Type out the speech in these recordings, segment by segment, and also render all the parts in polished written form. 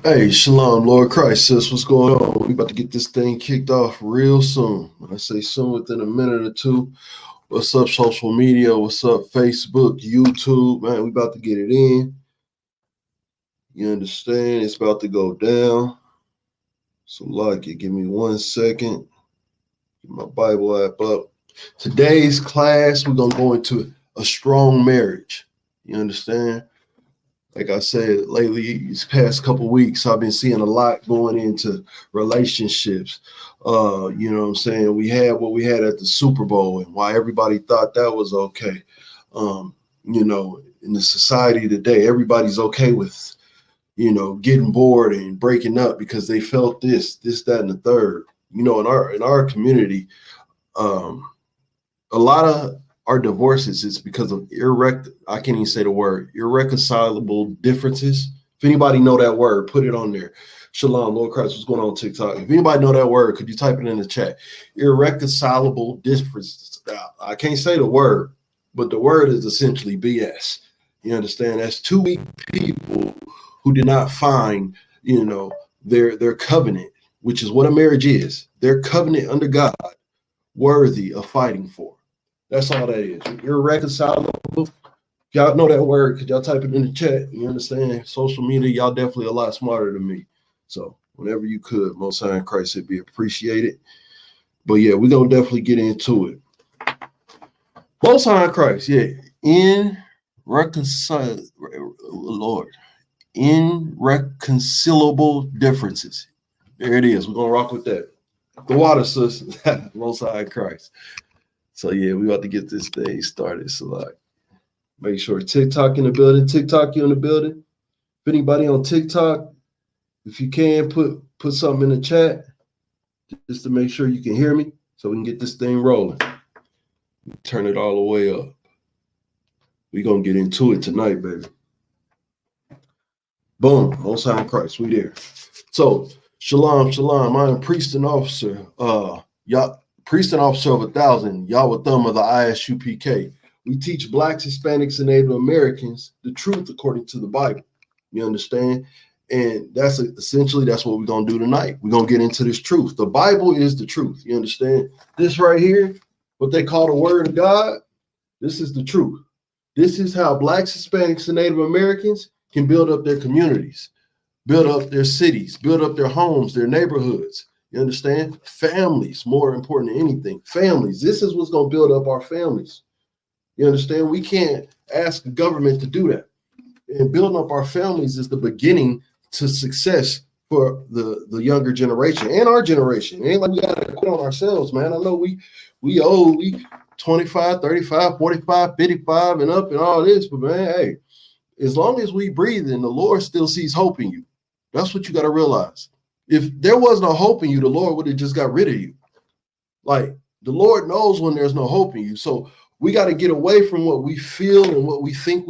Hey, Shalom, Lord Christ, sis, what's going on? We about to get this thing kicked off real soon. When I say soon, within a minute or two. What's up, social media? What's up, Facebook, YouTube? Man, we about to get it in. You understand? It's about to go down. So like it. Give me 1 second. Get my Bible app up. Today's class, we're going to go into a strong marriage. You understand? Like I said, lately, these past couple of weeks, I've been seeing a lot going into relationships. You know what I'm saying? We had what we had at the Super Bowl and why everybody thought that was okay. You know, in the society today, everybody's okay with, you know, getting bored and breaking up because they felt this, that, and the third. You know, in our community, a lot of our divorces is because of I can't even say the word, irreconcilable differences. If anybody know that word, put it on there. Shalom, Lord Christ, what's going on TikTok? If anybody know that word, could you type it in the chat? Irreconcilable differences. I can't say the word, but the word is essentially BS. You understand? That's two weak people who did not find, you know, their covenant, which is what a marriage is. Their covenant under God, worthy of fighting for. That's all that is. Irreconcilable. Y'all know that word. Could y'all type it in the chat? You understand? Social media, y'all definitely a lot smarter than me. So whenever you could, Most High in Christ, it'd be appreciated. But yeah, we're going to definitely get into it. Most High in Christ, yeah. Irreconcilable differences. There it is. We're going to rock with that. The water, sis. Most High in Christ. So yeah, we about to get this thing started. So like, make sure TikTok in the building. TikTok, you in the building. If anybody on TikTok, if you can put something in the chat, just to make sure you can hear me, so we can get this thing rolling. Turn it all the way up. We gonna get into it tonight, baby. Boom, Most High in Christ, we there. So shalom, shalom. I am priest and officer. Y'all. Priest and officer of 1,000, Yahweh Thumb of the ISUPK. We teach Blacks, Hispanics, and Native Americans the truth according to the Bible. You understand? And that's essentially that's what we're going to do tonight. We're going to get into this truth. The Bible is the truth. You understand? This right here, what they call the Word of God, this is the truth. This is how Blacks, Hispanics, and Native Americans can build up their communities, build up their cities, build up their homes, their neighborhoods. You understand? Families, more important than anything. Families. This is what's going to build up our families. You understand? We can't ask the government to do that. And building up our families is the beginning to success for the younger generation and our generation. It ain't like we got to quit on ourselves, man. I know we 25, 35, 45, 55 and up and all this, but man, hey, as long as we breathe and the Lord still sees hope in you. That's what you got to realize. If there was no hope in you, the Lord would have just got rid of you. Like, the Lord knows when there's no hope in you. So we got to get away from what we feel and what we think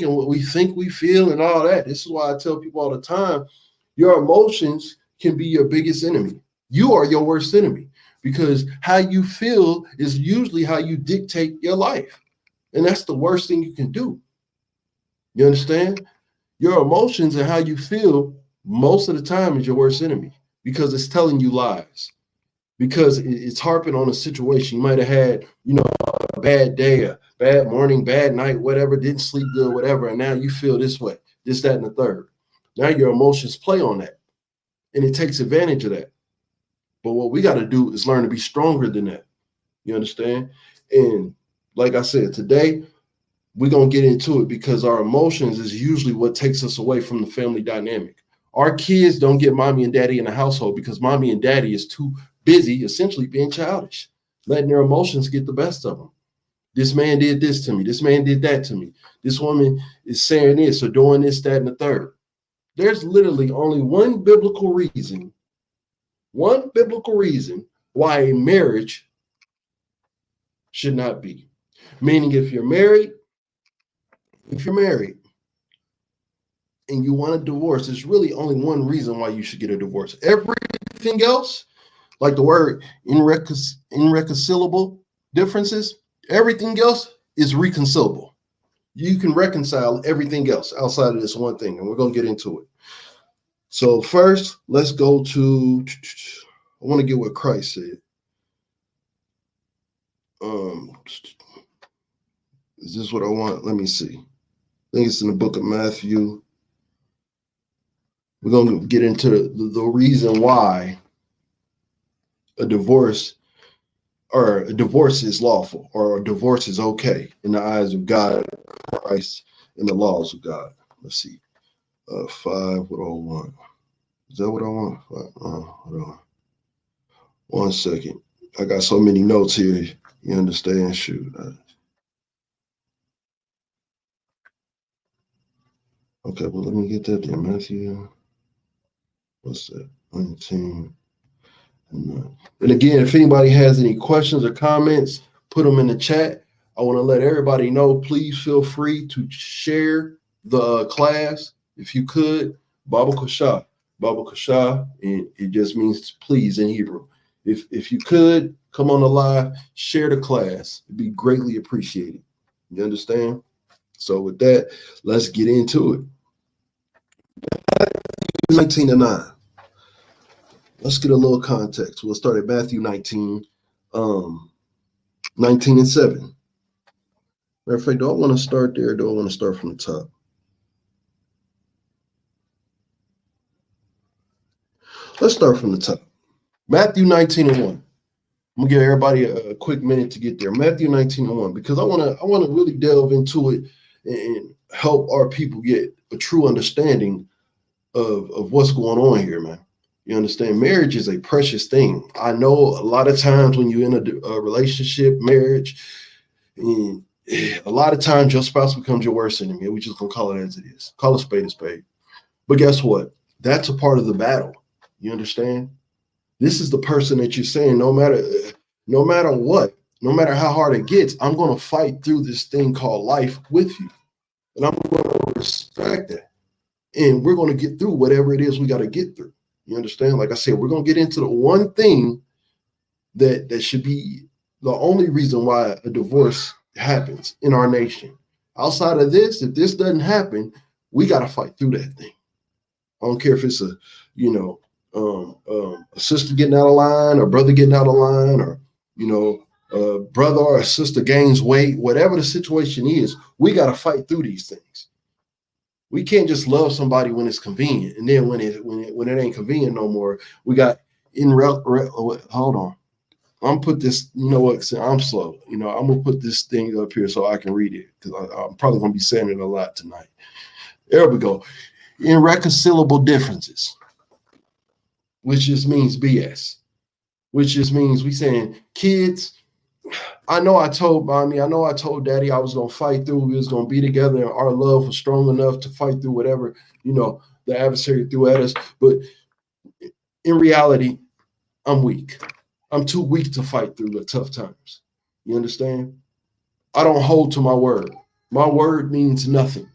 and what we think we feel and all that. This is why I tell people all the time, your emotions can be your biggest enemy. You are your worst enemy because how you feel is usually how you dictate your life. And that's the worst thing you can do. You understand? Your emotions and how you feel most of the time is your worst enemy because it's telling you lies, because it's harping on a situation. You might have had, you know, a bad day, a bad morning, bad night, whatever, didn't sleep good, whatever. And now you feel this way, this, that, and the third. Now your emotions play on that and it takes advantage of that. But what we got to do is learn to be stronger than that. You understand? And like I said, today, we're going to get into it because our emotions is usually what takes us away from the family dynamic. Our kids don't get mommy and daddy in the household because mommy and daddy is too busy essentially being childish, letting their emotions get the best of them. This man did this to me. This man did that to me. This woman is saying this or doing this, that, and the third. There's literally only one biblical reason why a marriage should not be. Meaning if you're married and you want a divorce, there's really only one reason why you should get a divorce. Everything else, like the word irreconcilable differences, everything else is reconcilable. You can reconcile everything else outside of this one thing, and we're going to get into it. So first, let's go to, I want to get what Christ said. Is this what I want? Let me see. I think it's in the book of Matthew. We're going to get into the reason why a divorce is lawful, or a divorce is okay in the eyes of God, Christ, and the laws of God. Let's see. 5, what do I want? Is that what I want? Hold on. 1 second. I got so many notes here. You understand? Shoot. Okay, well, let me get that there. Matthew. What's that? 19. And again, if anybody has any questions or comments, put them in the chat. I want to let everybody know, please feel free to share the class if you could. Baba Kashah. Baba Kashah, and it just means please in Hebrew. If you could, come on the live, share the class. It'd be greatly appreciated. You understand? So with that, let's get into it. 19:9. Let's get a little context. We'll start at Matthew 19, 19:7. Matter of fact, do I want to start there, or do I want to start from the top? Let's start from the top. Matthew 19:1. I'm gonna give everybody a quick minute to get there. Matthew 19:1, because I want to really delve into it and help our people get a true understanding of what's going on here, man. You understand? Marriage is a precious thing. I know a lot of times when you're in a relationship, marriage, and a lot of times your spouse becomes your worst enemy. We're just gonna call it as it is. Call a spade a spade. But guess what? That's a part of the battle. You understand? This is the person that you're saying, no matter what, no matter how hard it gets, I'm gonna fight through this thing called life with you. And I'm gonna respect that. And we're gonna get through whatever it is we gotta get through. You understand? Like I said, we're gonna get into the one thing that should be the only reason why a divorce happens in our nation. Outside of this, if this doesn't happen, we got to fight through that thing. I don't care if it's a sister getting out of line, or brother getting out of line, or a brother or a sister gains weight. Whatever the situation is, we got to fight through these things. We can't just love somebody when it's convenient, and then when it ain't convenient no more, we got hold on. I'm put this, you know what, I'm slow. I'm going to put this thing up here so I can read it, because I'm probably going to be saying it a lot tonight. There we go. Irreconcilable differences, which just means BS, which just means we saying, kids, I know I told mommy, I know I told daddy I was going to fight through, we was going to be together, and our love was strong enough to fight through whatever, the adversary threw at us. But in reality, I'm weak. I'm too weak to fight through the tough times. You understand? I don't hold to my word. My word means nothing.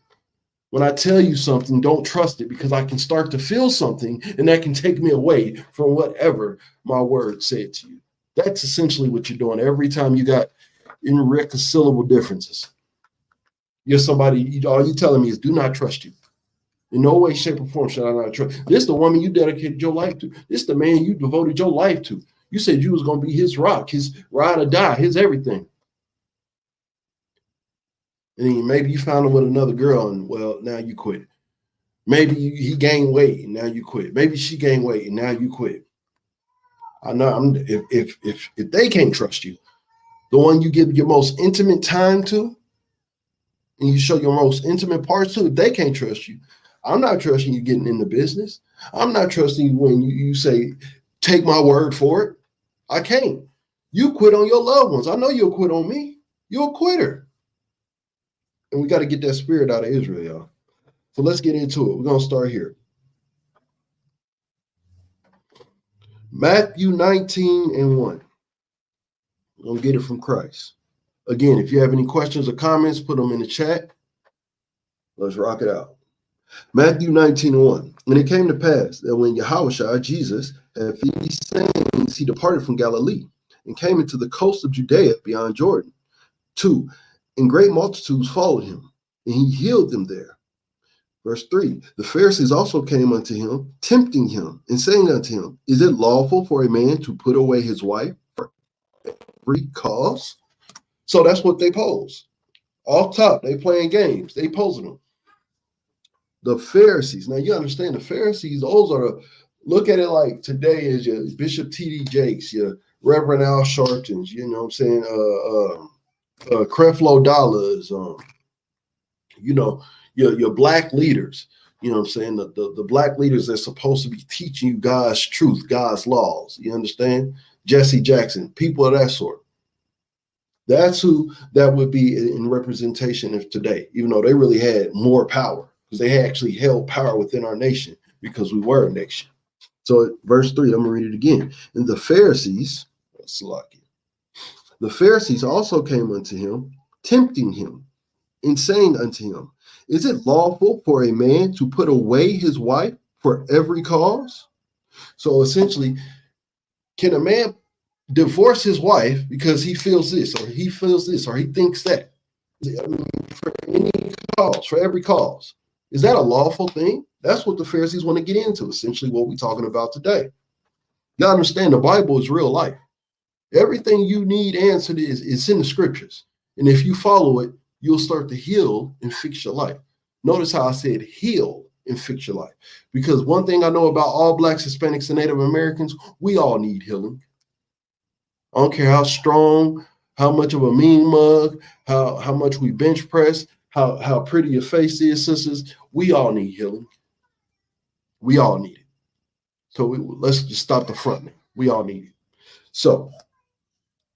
When I tell you something, don't trust it, because I can start to feel something, and that can take me away from whatever my word said to you. That's essentially what you're doing every time you got irreconcilable differences. You're somebody, all you're telling me is do not trust you. In no way, shape, or form should I not trust. This is the woman you dedicated your life to. This is the man you devoted your life to. You said you was going to be his rock, his ride or die, his everything. And then maybe you found him with another girl, and well, now you quit. Maybe he gained weight, and now you quit. Maybe she gained weight, and now you quit. I know if they can't trust you, the one you give your most intimate time to, and you show your most intimate parts to, if they can't trust you, I'm not trusting you getting in the business. I'm not trusting you when you say, take my word for it. I can't. You quit on your loved ones. I know you'll quit on me. You're a quitter. And we got to get that spirit out of Israel, y'all. So let's get into it. We're going to start here. Matthew 19:1. We're going to get it from Christ. Again, if you have any questions or comments, put them in the chat. Let's rock it out. Matthew 19:1. And it came to pass that when Yahushua, Jesus, had finished these sayings, he departed from Galilee and came into the coast of Judea beyond Jordan. 2. And great multitudes followed him, and he healed them there. Verse 3, the Pharisees also came unto him, tempting him, and saying unto him, is it lawful for a man to put away his wife for every cause? So that's what they pose. Off top, they playing games. They posing them. The Pharisees. Now you understand the Pharisees, those are the, look at it like today is your Bishop T.D. Jakes, your Reverend Al Sharptons, you know what I'm saying? Creflo Dollars, you know, your black leaders, you know what I'm saying? The black leaders that's supposed to be teaching you God's truth, God's laws. You understand? Jesse Jackson, people of that sort. That's who that would be in representation of today, even though they really had more power because they actually held power within our nation because we were a nation. So verse 3, I'm going to read it again. And the Pharisees, the Pharisees also came unto him, tempting him, and saying unto him, is it lawful for a man to put away his wife for every cause? So essentially, can a man divorce his wife because he feels this or he feels this or he thinks that? I mean, for any cause, for every cause. Is that a lawful thing? That's what the Pharisees want to get into, essentially what we're talking about today. You understand the Bible is real life. Everything you need answered is in the scriptures. And if you follow it, you'll start to heal and fix your life. Notice how I said heal and fix your life. Because one thing I know about all Blacks, Hispanics, and Native Americans, we all need healing. I don't care how strong, how much of a mean mug, how much we bench press, how pretty your face is, sisters. We all need healing. We all need it. So let's just stop the front now. We all need it. So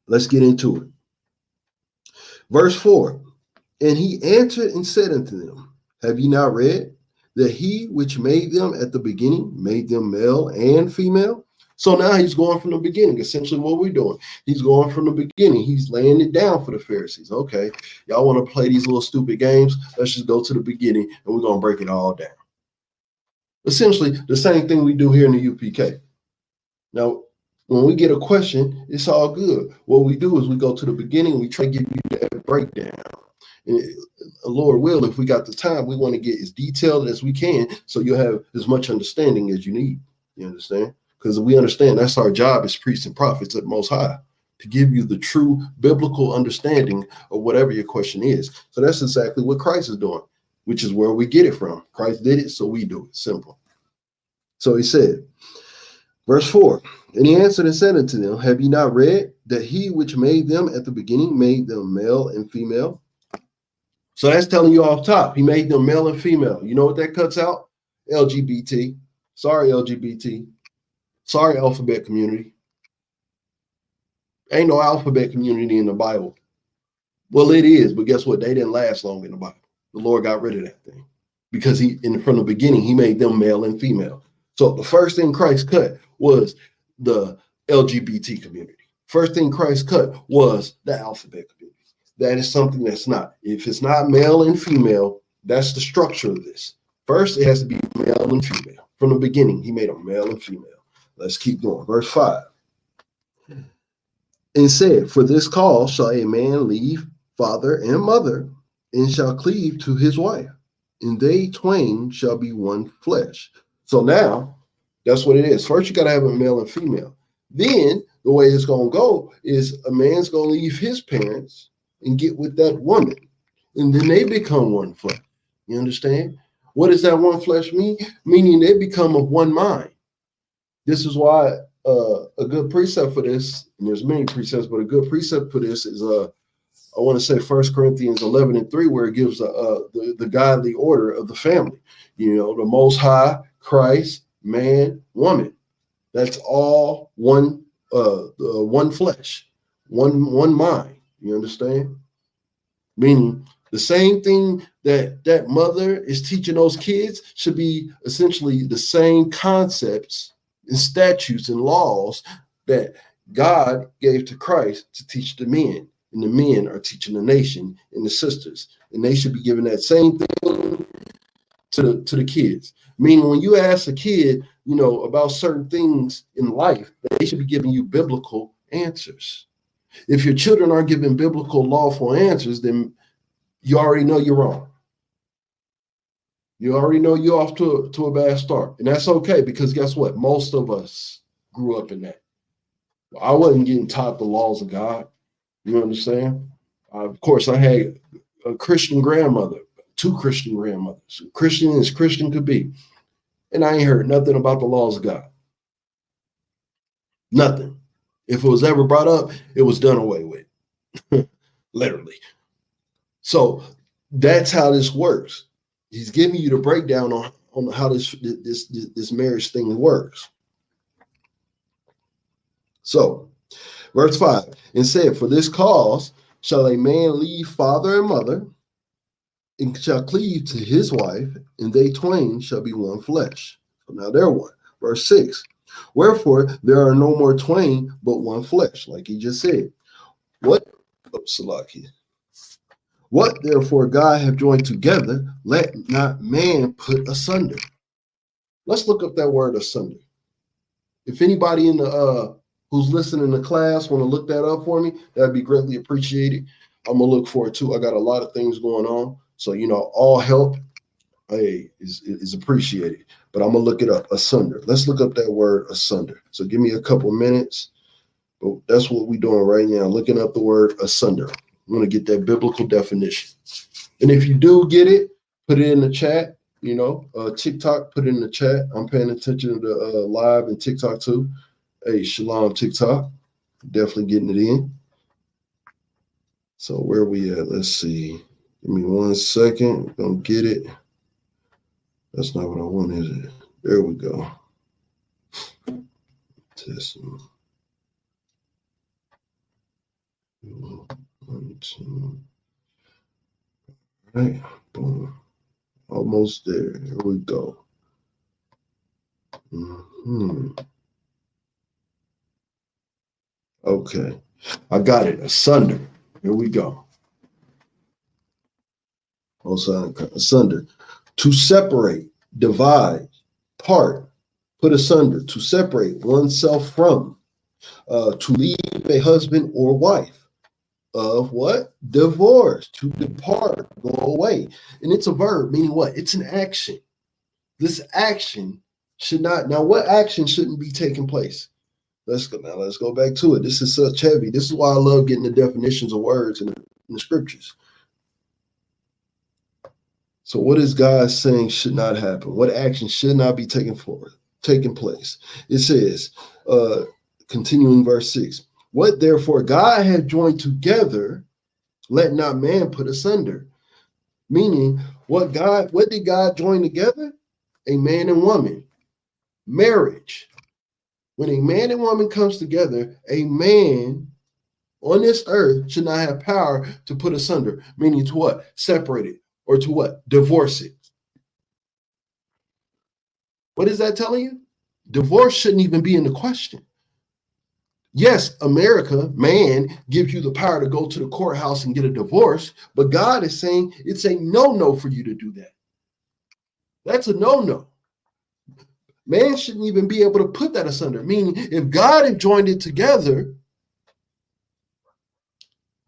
let's get into it. Verse 4, and he answered and said unto them, have ye not read that he which made them at the beginning made them male and female? So now he's going from the beginning, essentially what we're doing. He's going from the beginning. He's laying it down for the Pharisees. Okay, y'all want to play these little stupid games? Let's just go to the beginning and we're going to break it all down. Essentially, the same thing we do here in the UPK. Now, when we get a question, it's all good. What we do is we go to the beginning, we try to give you that breakdown. And Lord will, if we got the time, we want to get as detailed as we can so you'll have as much understanding as you need. You understand? Because we understand that's our job as priests and prophets at Most High, to give you the true biblical understanding of whatever your question is. So that's exactly what Christ is doing, which is where we get it from. Christ did it, so we do it. Simple. So he said, verse 4, and he answered and said unto them, have ye not read that he which made them at the beginning made them male and female? So that's telling you off top. He made them male and female. You know what that cuts out? LGBT. Sorry, LGBT. Sorry, alphabet community. Ain't no alphabet community in the Bible. Well, it is, but guess what? They didn't last long in the Bible. The Lord got rid of that thing because from the beginning, he made them male and female. So the first thing Christ cut was the LGBT community. First thing Christ cut was the alphabet community. That is something that's not. If it's not male and female, that's the structure of this. First, it has to be male and female. From the beginning, he made them male and female. Let's keep going. Verse 5. And said, for this cause shall a man leave father and mother, and shall cleave to his wife, and they twain shall be one flesh. So now, that's what it is. First, you got to have a male and female. Then, the way it's going to go is a man's going to leave his parents and get with that woman, and then they become one flesh. You understand? What does that one flesh mean? Meaning they become of one mind. This is why a good precept for this, and there's many precepts, but a good precept for this is I want to say 1 Corinthians 11:3, where it gives the godly order of the family. You know, the Most High, Christ, man, woman. That's all one flesh, one mind. You understand? Meaning the same thing that mother is teaching those kids should be essentially the same concepts and statutes and laws that God gave to Christ to teach the men. And the men are teaching the nation and the sisters. And they should be giving that same thing to the kids. Meaning when you ask a kid, you know, about certain things in life, they should be giving you biblical answers. If your children aren't giving biblical lawful answers, then you already know you're wrong. You already know you're off to a bad start. And that's okay, because guess what? Most of us grew up in that. I wasn't getting taught the laws of God. You understand? Of course, I had a Christian grandmother, two Christian grandmothers, Christian as Christian could be. And I ain't heard nothing about the laws of God. Nothing. If it was ever brought up, it was done away with. Literally. So that's how this works. He's giving you the breakdown on how this marriage thing works. So, verse 5, and said, for this cause shall a man leave father and mother, and shall cleave to his wife, and they twain shall be one flesh. So now they're one. Verse 6, wherefore there are no more twain, but one flesh, like he just said. What? Oh, Salaki. What therefore God have joined together, let not man put asunder. Let's look up that word asunder. If anybody in the who's listening to class want to look that up for me, that'd be greatly appreciated. I'm gonna look for it too. I got a lot of things going on, so all help is appreciated. But I'm gonna look it up. Asunder. Let's look up that word asunder. So give me a couple minutes. But that's what we're doing right now, looking up the word asunder. I'm gonna get that biblical definition. And if you do get it, put it in the chat. TikTok, put it in the chat. I'm paying attention to the live and TikTok too. Hey, shalom TikTok. Definitely getting it in. So where we at? Let's see. Give me 1 second. We're gonna get it. That's not what I want, is it? There we go. Testing. 1, 2. All right. Boom. Almost there. Here we go. Okay. I got it. Asunder. Here we go. Asunder. To separate, divide, part, put asunder, to separate oneself from, to leave a husband or wife. Of what? Divorce, to depart, go away. And it's a verb, meaning what? It's an action. This action should not, now what action shouldn't be taking place? Let's go back to it. This is such heavy. This is why I love getting the definitions of words in the scriptures. So what is God saying should not happen? What action should not be taking place? It says, continuing verse 6, what therefore God hath joined together, let not man put asunder. Meaning, what did God join together? A man and woman. Marriage. When a man and woman comes together, a man on this earth should not have power to put asunder, meaning to what? Separate it, or to what? Divorce it. What is that telling you? Divorce shouldn't even be in the question. Yes, America, man, gives you the power to go to the courthouse and get a divorce, but God is saying it's a no-no for you to do that. That's a no-no. Man shouldn't even be able to put that asunder, meaning if God had joined it together,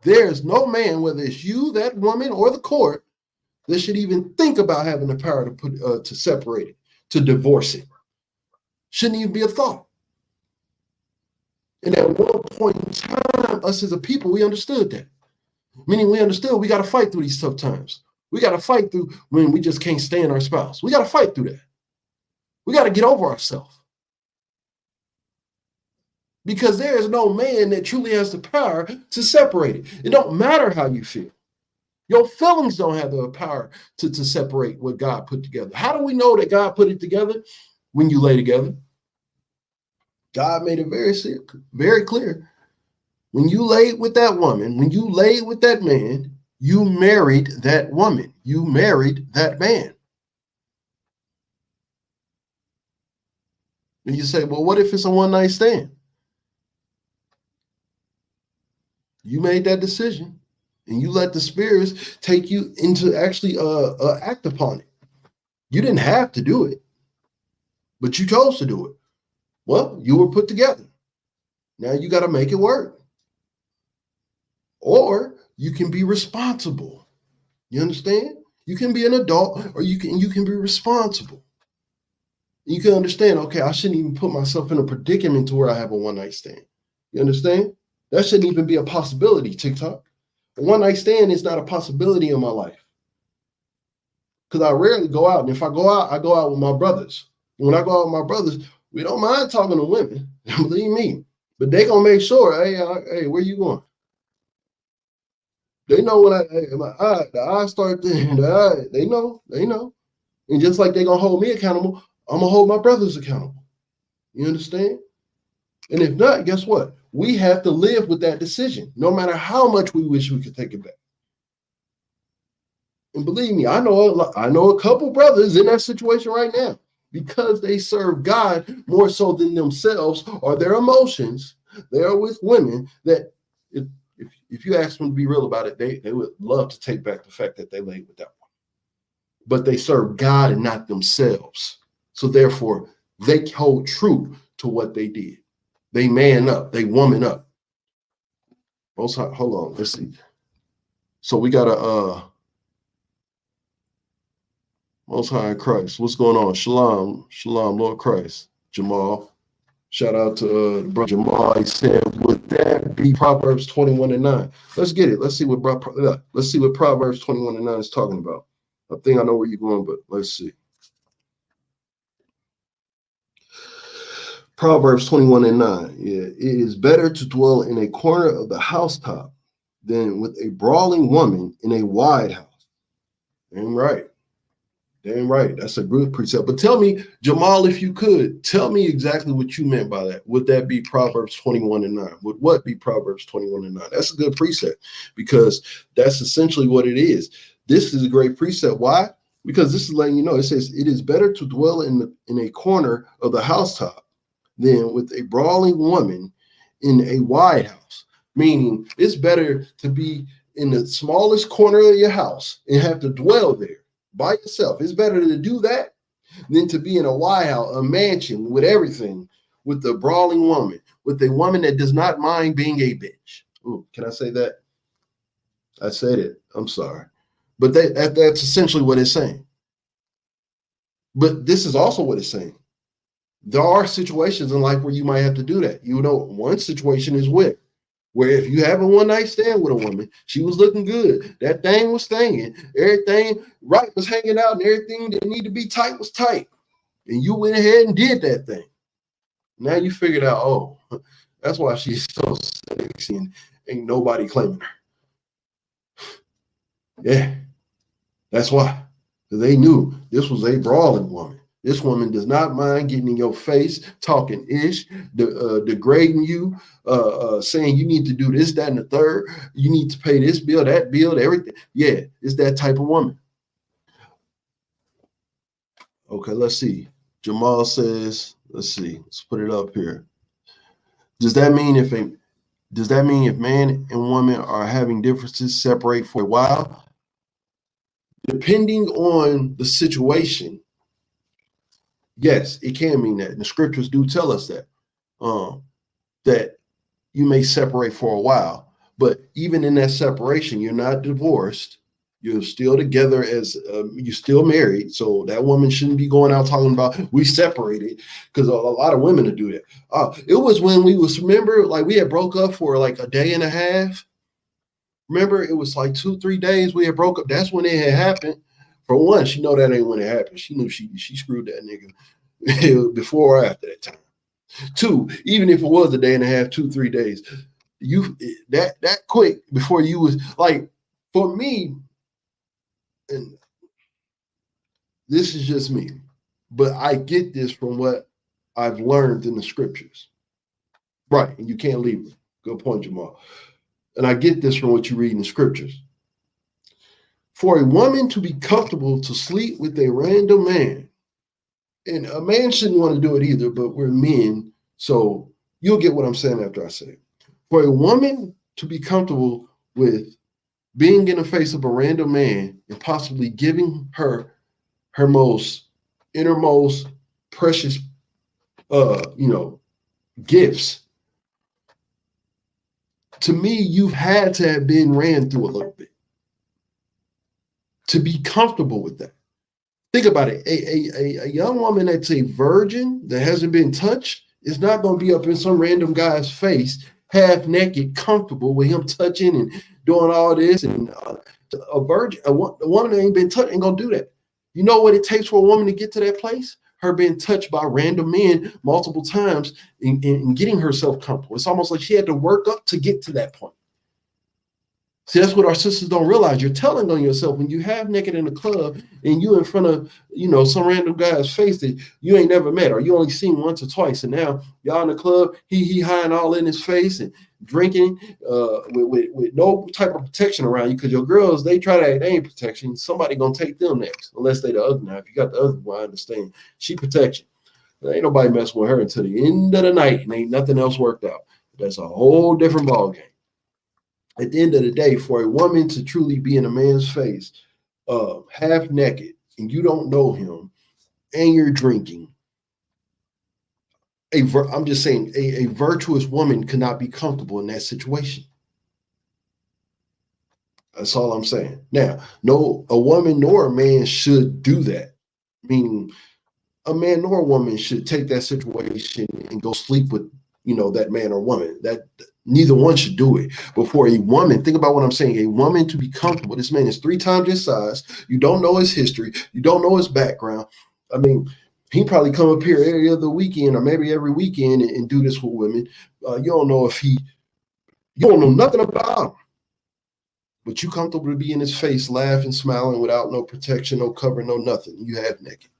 there's no man, whether it's you, that woman, or the court, that should even think about having the power to put to separate it, to divorce it. Shouldn't even be a thought. And at one point in time, us as a people, we understood that. Meaning we understood we got to fight through these tough times. We got to fight through when we just can't stand our spouse. We got to fight through that. We got to get over ourselves. Because there is no man that truly has the power to separate it. It don't matter how you feel. Your feelings don't have the power to separate what God put together. How do we know that God put it together? When you lay together. God made it very clear. When you laid with that woman, when you laid with that man, you married that woman. You married that man. And you say, well, what if it's a one-night stand? You made that decision, and you let the spirits take you into actually act upon it. You didn't have to do it, but you chose to do it. Well, you were put together. Now you got to make it work. Or you can be responsible. You understand? You can be an adult, or you can be responsible. You can understand, okay, I shouldn't even put myself in a predicament to where I have a one-night stand. You understand? That shouldn't even be a possibility, TikTok. A one-night stand is not a possibility in my life. Because I rarely go out. And if I go out, I go out with my brothers. When I go out with my brothers, we don't mind talking to women, believe me. But they gonna make sure, hey, where you going? They know when the eyes start to, they know. And just like they gonna hold me accountable, I'm gonna hold my brothers accountable. You understand? And if not, guess what? We have to live with that decision, no matter how much we wish we could take it back. And believe me, I know a couple brothers in that situation right now because they serve God more so than themselves or their emotions. They are with women that if you ask them to be real about it, they would love to take back the fact that they laid with that one. But they serve God and not themselves. So therefore, they hold true to what they did. They man up, they woman up. Hold on, let's see. So we got a Most High in Christ. What's going on? Shalom, Lord Christ. Jamal. Shout out to brother Jamal. He said, would that be Proverbs 21:9? Let's get it. Let's see what Proverbs 21:9 is talking about. I think I know where you're going, but let's see. Proverbs 21:9. Yeah, it is better to dwell in a corner of the housetop than with a brawling woman in a wide house. Damn right. Damn right. That's a good precept. But tell me, Jamal, if you could, tell me exactly what you meant by that. Would that be Proverbs 21:9? Would what be Proverbs 21:9? That's a good precept because that's essentially what it is. This is a great precept. Why? Because this is letting you know, it says, it is better to dwell in a corner of the housetop than with a brawling woman in a wide house. Meaning it's better to be in the smallest corner of your house and have to dwell there by yourself. It's better to do that than to be in a White House, a mansion with everything, with a brawling woman, with a woman that does not mind being a bitch. Ooh, can I say that? I said it. I'm sorry. But that's essentially what it's saying. But this is also what it's saying. There are situations in life where you might have to do that. You know, one situation is where if you have a one-night stand with a woman, she was looking good, that thing was stinging, everything right was hanging out, and everything that needed to be tight was tight, and you went ahead and did that thing. Now you figured out, oh, that's why she's so sexy and ain't nobody claiming her. Yeah, that's why. Because they knew this was a brawling woman. This woman does not mind getting in your face, talking ish, degrading you, saying you need to do this, that, and the third. You need to pay this bill, that bill, everything. Yeah, it's that type of woman. Okay, let's see. Jamal says, let's see. Let's put it up here. Does that mean if man and woman are having differences, separate for a while? Depending on the situation, yes, it can mean that. And the scriptures do tell us that, that you may separate for a while. But even in that separation, you're not divorced. You're still together as you're still married. So that woman shouldn't be going out talking about we separated, because a lot of women do that. It was when remember, like we had broke up for like a day and a half. Remember, it was like 2-3 days we had broke up. That's when it had happened. For one, she know that ain't when it happened. She knew she screwed that nigga before or after that time. Two, even if it was a day and a half, 2-3 days, you that quick before you was like, for me, and this is just me, but I get this from what I've learned in the scriptures. Right, and you can't leave it. Good point, Jamal. And I get this from what you read in the scriptures. For a woman to be comfortable to sleep with a random man, and a man shouldn't want to do it either, but we're men, so you'll get what I'm saying after I say it. For a woman to be comfortable with being in the face of a random man and possibly giving her most innermost precious gifts, to me, you've had to have been ran through a little bit. to be comfortable with that. Think about it. A young woman that's a virgin that hasn't been touched is not going to be up in some random guy's face, half naked, comfortable with him touching and doing all this. And a virgin, a woman that ain't been touched ain't going to do that. You know what it takes for a woman to get to that place? Her being touched by random men multiple times and getting herself comfortable. It's almost like she had to work up to get to that point. See, that's what our sisters don't realize. You're telling on yourself when you half naked in the club and you in front of, some random guy's face that you ain't never met or you only seen once or twice. And now y'all in the club, he high and all in his face and drinking with no type of protection around you, because your girls, they try to act, they ain't protection. Somebody gonna take them next, unless they the other. Now, if you got the other one, I understand. She protection. There ain't nobody messing with her until the end of the night and ain't nothing else worked out. That's a whole different ball game. At the end of the day, for a woman to truly be in a man's face, half naked, and you don't know him, and you're drinking, I'm just saying, a virtuous woman cannot be comfortable in that situation. That's all I'm saying. Now, no, a woman nor a man should do that. Meaning, a man nor a woman should take that situation and go sleep with, that man or woman. That neither one should do it. But for a woman, think about what I'm saying. A woman to be comfortable, this man is 3 times his size. You don't know his history. You don't know his background. I mean, he probably come up here every other weekend or maybe every weekend and do this with women. You don't know you don't know nothing about him. But you comfortable to be in his face, laughing, smiling without no protection, no cover, no nothing. You half naked.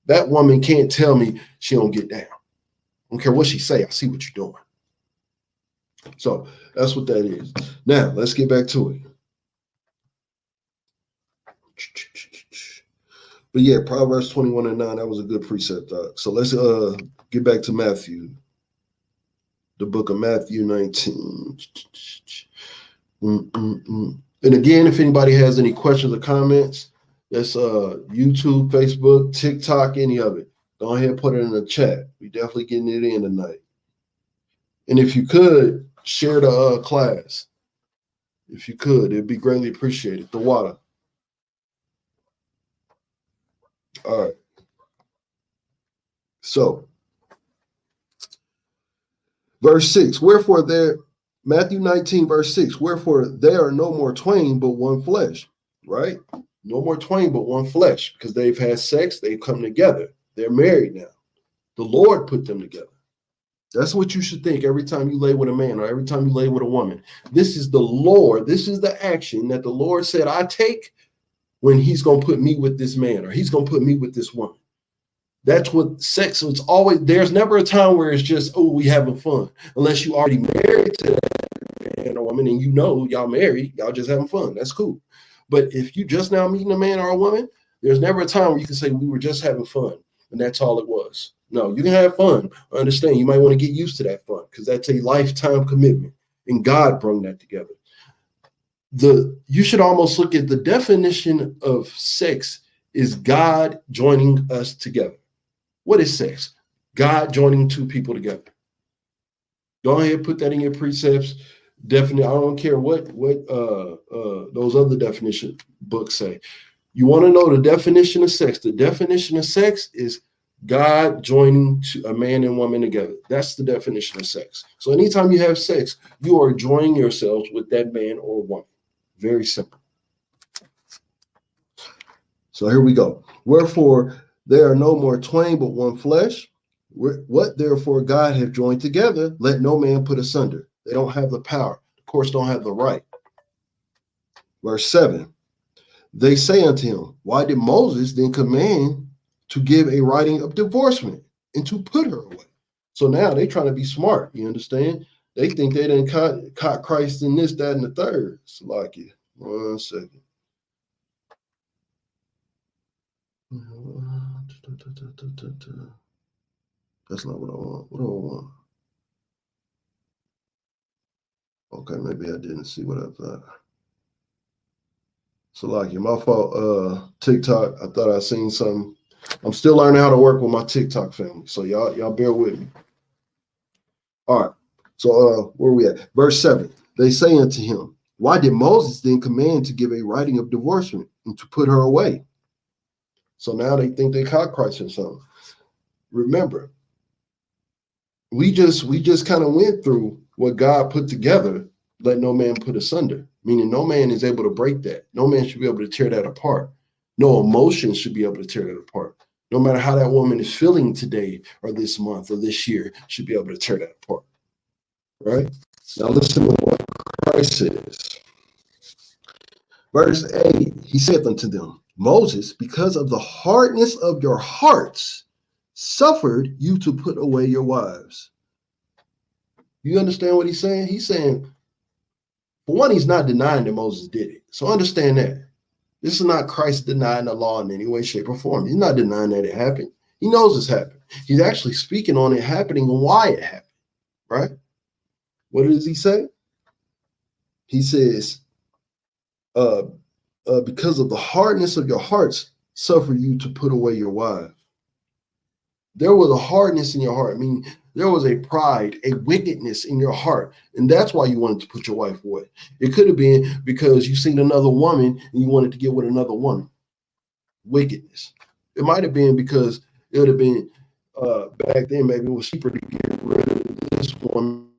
That woman can't tell me she don't get down. I don't care what she say. I see what you're doing. So that's what that is. Now, let's get back to it. But yeah, Proverbs 21:9, that was a good precept, Doc. So let's get back to Matthew, the book of Matthew 19. And again, if anybody has any questions or comments, that's YouTube, Facebook, TikTok, any of it. Go ahead and put it in the chat. We definitely getting it in tonight. And if you could, share the class. If you could, it'd be greatly appreciated. The water. All right. So, verse 6, Matthew 19, verse 6, wherefore they are no more twain, but one flesh, right? No more twain, but one flesh, because they've had sex, they've come together. They're married now. The Lord put them together. That's what you should think every time you lay with a man or every time you lay with a woman. This is the Lord. This is the action that the Lord said I take when he's going to put me with this man or he's going to put me with this woman. That's what sex is always. There's never a time where it's just, oh, we having fun. Unless you already married to that man or woman and y'all married, y'all just having fun. That's cool. But if you just now meeting a man or a woman, there's never a time where you can say we were just having fun and that's all it was. No, you can have fun. I understand. You might want to get used to that fun because that's a lifetime commitment. And God brought that together. You should almost look at the definition of sex is God joining us together. What is sex? God joining 2 people together. Go ahead, put that in your precepts. Definitely, I don't care what those other definition books say. You want to know the definition of sex. The definition of sex is God joining a man and woman together. That's the definition of sex. So anytime you have sex, you are joining yourselves with that man or woman. Very simple. So here we go. Wherefore there are no more twain, but one flesh. What therefore God hath joined together, let no man put asunder. They don't have the power. Of course, don't have the right. Verse 7. They say unto him, why did Moses then command to give a writing of divorcement and to put her away? So now they trying to be smart. You understand? They think they done caught Christ in this, that, and the third. Salakia. 1 second. That's not what I want. What do I want? Okay, maybe I didn't see what I thought. Salakia, my fault. TikTok, I thought I seen something. I'm still learning how to work with my TikTok family. So y'all bear with me. All right. So where are we at? Verse 7. They say unto him, Why did Moses then command to give a writing of divorcement and to put her away? So now they think they caught Christ or something. Remember, we just kind of went through what God put together, let no man put asunder, meaning no man is able to break that. No man should be able to tear that apart. No emotion should be able to tear that apart. No matter how that woman is feeling today or this month or this year, should be able to tear that apart. Right? Now listen to what Christ says. Verse 8, he said unto them, Moses, because of the hardness of your hearts, suffered you to put away your wives. You understand what he's saying? He's saying, for one, he's not denying that Moses did it. So understand that. This is not Christ denying the law in any way, shape, or form. He's not denying that it happened. He knows it's happened. He's actually speaking on it happening and why it happened, right? What does he say? He says, because of the hardness of your hearts, suffer you to put away your wives. There was a hardness in your heart, meaning there was a pride, a wickedness in your heart, and that's why you wanted to put your wife away. It could have been because you seen another woman and you wanted to get with another woman. Wickedness. It might have been because it would have been back then, maybe it was cheaper to get rid of this woman.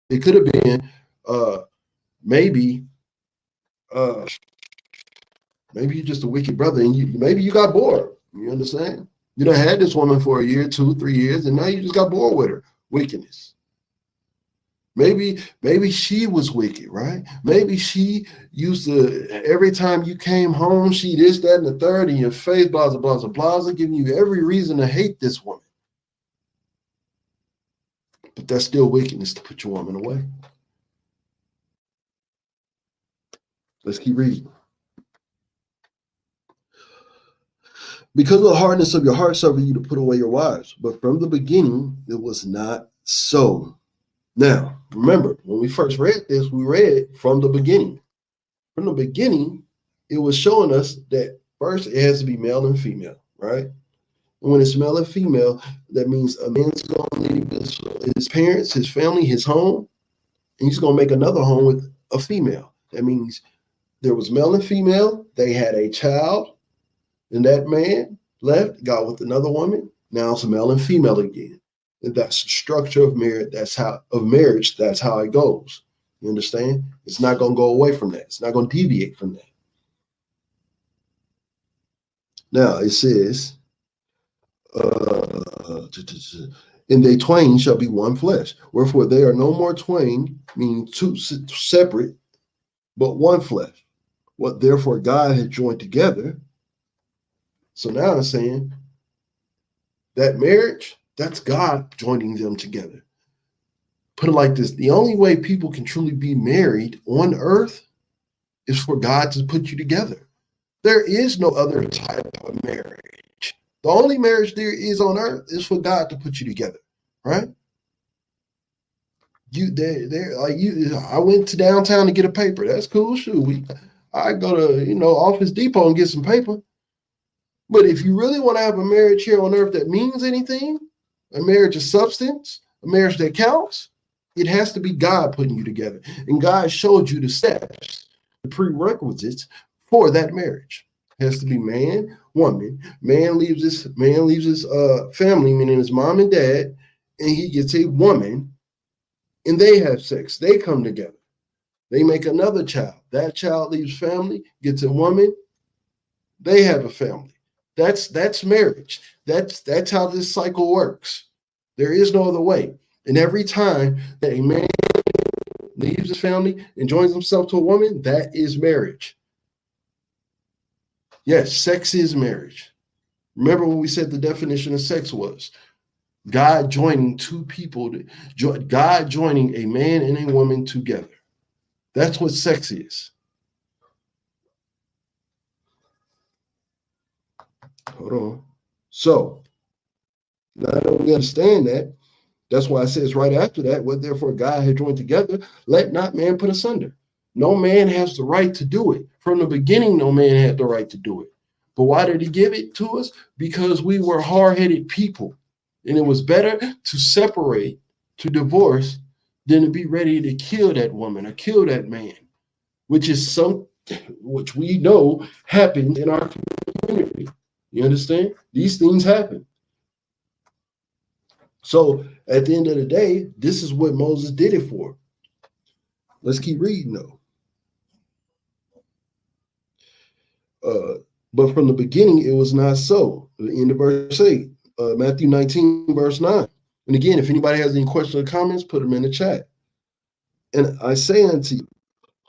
It could have been maybe you're just a wicked brother and maybe you got bored. You understand? You done had this woman for a year, 2, 3 years, and now you just got bored with her. Wickedness. Maybe she was wicked, right? Maybe she used to, every time you came home, she this, that, and the third in your face, blah, blah, blah, blah, blah, giving you every reason to hate this woman. But that's still wickedness to put your woman away. Let's keep reading. Because of the hardness of your heart, suffer you to put away your wives. But from the beginning, it was not so. Now, remember, when we first read this, we read from the beginning. From the beginning, it was showing us that first it has to be male and female, right? And when it's male and female, that means a man's going to leave his parents, his family, his home, and he's going to make another home with a female. That means there was male and female. They had a child. And that man left, got with another woman. Now it's a male and female again. And that's the structure of marriage. That's how it goes. You understand? It's not going to go away from that. It's not going to deviate from that. Now it says, and they twain shall be one flesh. Wherefore they are no more twain, meaning two separate, but one flesh. What therefore God had joined together. So now I'm saying that marriage, that's God joining them together. Put it like this. The only way people can truly be married on earth is for God to put you together. There is no other type of marriage. The only marriage there is on earth is for God to put you together, right? I went to downtown to get a paper. That's cool. Shoot, I go to Office Depot and get some paper. But if you really want to have a marriage here on earth that means anything, a marriage of substance, a marriage that counts, it has to be God putting you together. And God showed you the steps, the prerequisites for that marriage. It has to be man, woman. Man leaves his family, meaning his mom and dad, and he gets a woman, and they have sex. They come together. They make another child. That child leaves family, gets a woman. They have a family. That's marriage. That's how this cycle works. There is no other way. And every time that a man leaves his family and joins himself to a woman, that is marriage. Yes, sex is marriage. Remember what we said the definition of sex was? God joining two people, God joining a man and a woman together. That's what sex is. Hold on. So, now that we understand that, that's why it says right after that, what therefore God had joined together, let not man put asunder. No man has the right to do it. From the beginning, no man had the right to do it. But why did he give it to us? Because we were hard-headed people. And it was better to separate, to divorce, than to be ready to kill that woman or kill that man, which we know happens in our community. You understand? These things happen. So at the end of the day, this is what Moses did it for. Let's keep reading though. But from the beginning, it was not so. The end of verse 8, Matthew 19, verse 9. And again, if anybody has any questions or comments, put them in the chat. And I say unto you,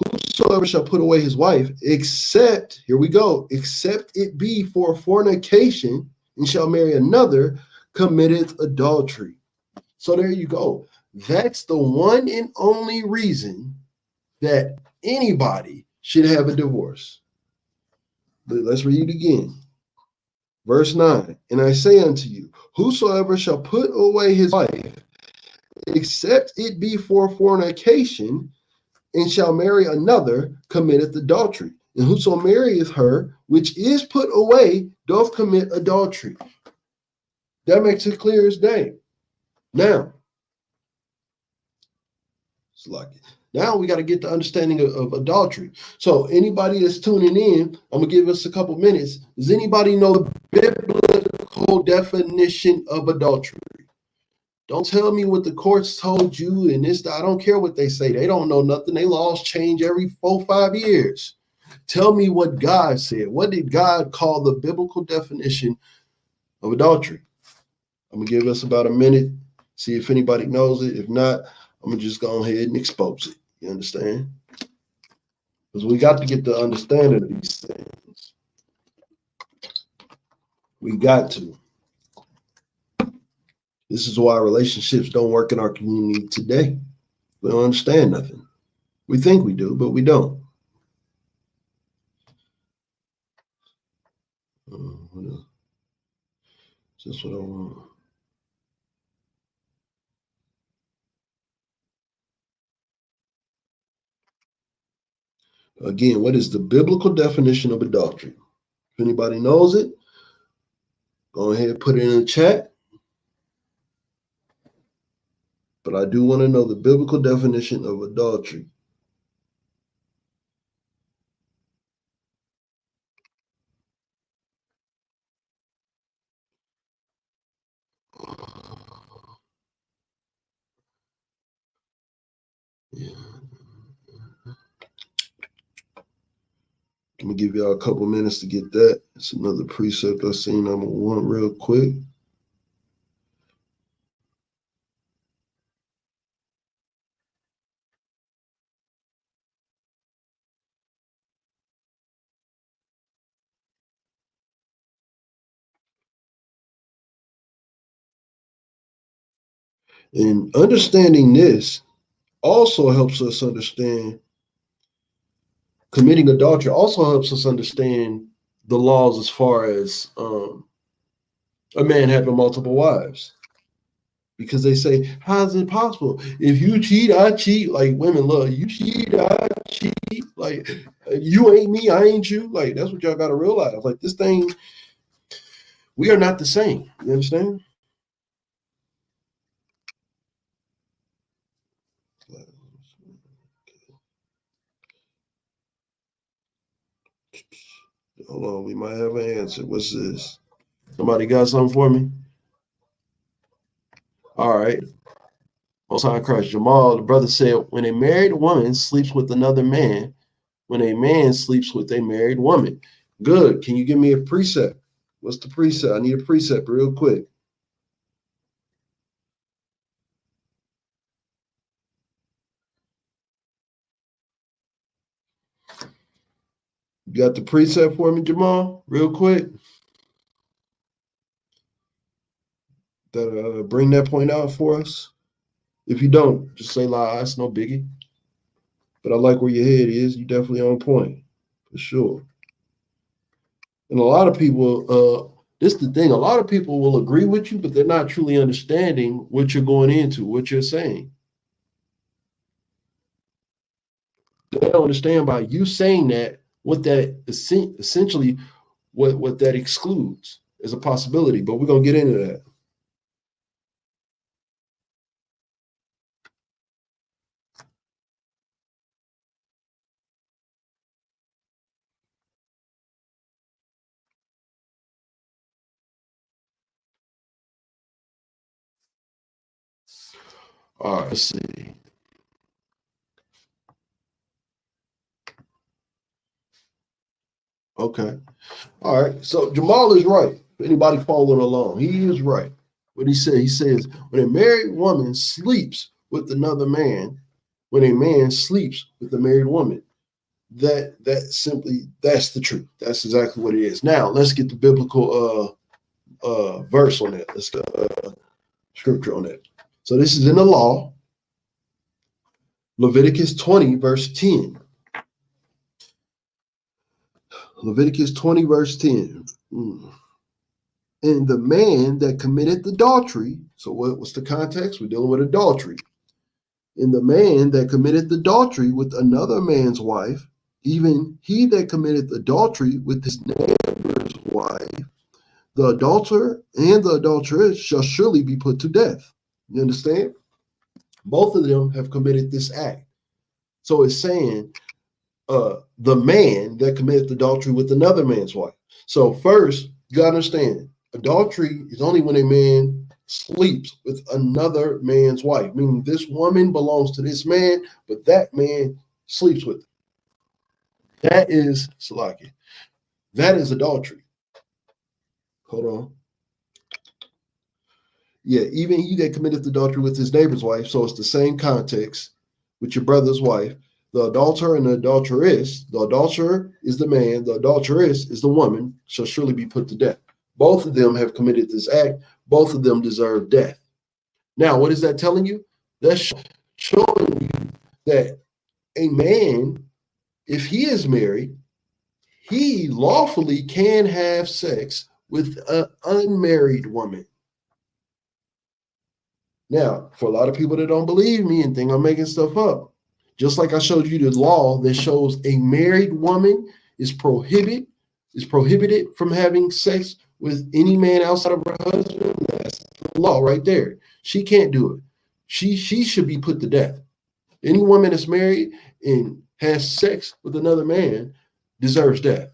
whosoever shall put away his wife, except, here we go, except it be for fornication, and shall marry another, committeth adultery. So there you go. That's the one and only reason that anybody should have a divorce. But let's read it again. Verse 9, and I say unto you, whosoever shall put away his wife, except it be for fornication, and shall marry another, committeth adultery. And whoso marrieth her, which is put away, doth commit adultery. That makes it clear as day. Now, now we got to get the understanding of adultery. So anybody that's tuning in, I'm going to give us a couple minutes. Does anybody know the biblical definition of adultery? Don't tell me what the courts told you and this. I don't care what they say. They don't know nothing. They laws change every 4-5 years. Tell me what God said. What did God call the biblical definition of adultery? I'm going to give us about a minute, see if anybody knows it. If not, I'm going to just go ahead and expose it. You understand? Because we got to get the understanding of these things. We got to. This is why relationships don't work in our community today. We don't understand nothing. We think we do, but we don't. That's what I want. Again, what is the biblical definition of adultery? If anybody knows it, go ahead and put it in the chat. But I do want to know the biblical definition of adultery. Yeah. I'm going to give y'all a couple minutes to get that. It's another precept I seen. I'm going to want real quick. And understanding this also helps us understand committing adultery also helps us understand the laws as far as a man having multiple wives. Because they say, how is it possible? If you cheat, I cheat. Like women love, you cheat, I cheat. Like you ain't me, I ain't you. Like that's what y'all got to realize. Like this thing, we are not the same. You understand? Hold on, we might have an answer. What's this? Somebody got something for me? All right. Most High Christ Jamal, the brother said, when a married woman sleeps with another man, when a man sleeps with a married woman. Good. Can you give me a precept? What's the precept? I need a precept real quick. You got the precept for me, Jamal? Real quick. That bring that point out for us. If you don't, just say lie. It's no biggie. But I like where your head is. You definitely on point for sure. And a lot of people, this is the thing. A lot of people will agree with you, but they're not truly understanding what you're going into, what you're saying. They don't understand by you saying that what that essentially what that excludes is a possibility. But we're gonna get into that. All right, let's see. Okay. All right. So Jamal is right. Anybody following along, he is right. What he says, when a married woman sleeps with another man, when a man sleeps with a married woman, that's the truth. That's exactly what it is. Now let's get the biblical verse on that. Let's get scripture on that. So this is in the law, Leviticus 20, verse 10. Leviticus 20, verse 10. And the man that committed adultery, so what's the context? We're dealing with adultery. And the man that committed adultery with another man's wife, even he that committed adultery with his neighbor's wife, the adulterer and the adulteress shall surely be put to death. You understand? Both of them have committed this act. So it's saying the man that committed adultery with another man's wife. So first, you got to understand, adultery is only when a man sleeps with another man's wife, meaning this woman belongs to this man, but that man sleeps with her. That is Salaki. That is adultery. Hold on. Yeah, even he that committeth adultery with his neighbor's wife, so it's the same context with your brother's wife. The adulterer and the adulteress, the adulterer is the man, the adulteress is the woman, shall surely be put to death. Both of them have committed this act. Both of them deserve death. Now, what is that telling you? That's showing you that a man, if he is married, he lawfully can have sex with an unmarried woman. Now, for a lot of people that don't believe me and think I'm making stuff up, just like I showed you the law that shows a married woman is prohibited from having sex with any man outside of her husband. That's the law right there. She can't do it. She should be put to death. Any woman that's married and has sex with another man deserves death.